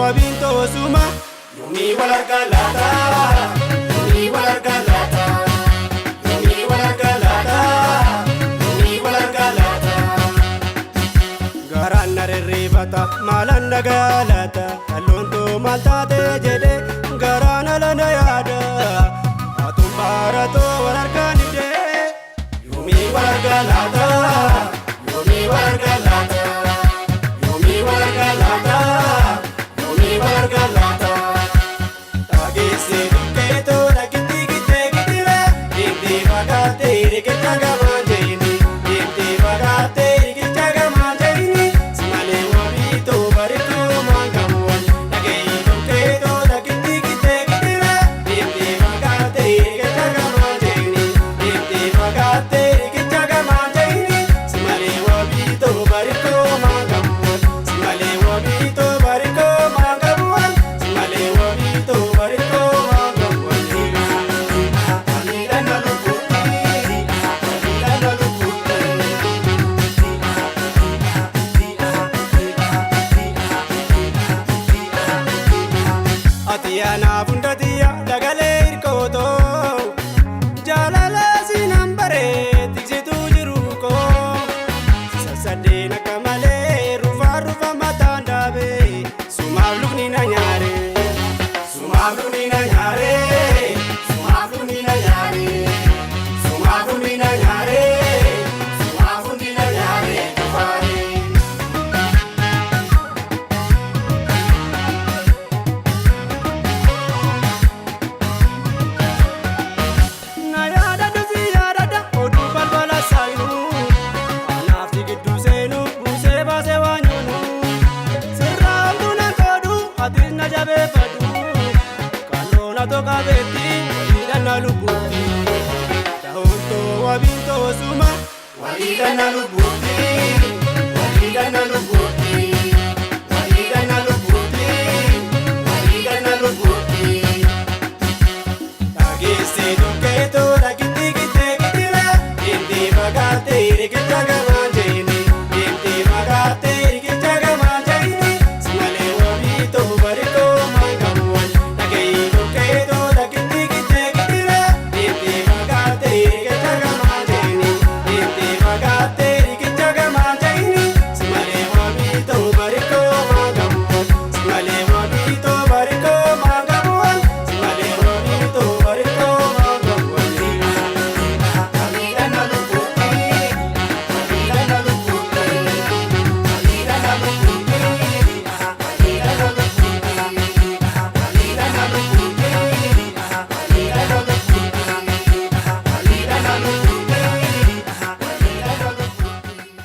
wabinto suma Yumi walargalata Yumi walargalata Yumi walargalata Yumi walargalata Garana ribata malanda galata Kalonto maltate jede garana lana yada Atum barato walarganide Yumi walargalata Yumi walargalata Yumi walargalata Yumi walargalata Tagisi keto rakiti kite kitire Dimdi bagate rikitaga manjaini Dimdi bagate rikitaga manjaini Simale wabito baritu mangamuan Nagei keto rakiti kite kitire Dimdi bagate rikitaga manjaini Dimdi bagate rikitaga manjaini Simale wabito baritu mangamuan Simale wabito baritu mangamuan Simale wabito baritu mangamuan Alila na luputi Alila na luputi Atiyana bundatiya dagale irkoto Jalala sinambare tiksitu jiruko Sasadena kamale rufa rufa matandabe Sumavlukni na nyare Sumavlukni na nyare Sumavlukni na nyare Sumavlukni na nyare Sumavlukni na nyare tufare Nayada duzi yarada odu balbala saynu Anafti giddu seenu buse base wanyunu Sirraamtu na kodu atis na jabe fadu Kalona toka beti walida na lubuti Tahonto wabinto suma walida na lubuti Walida na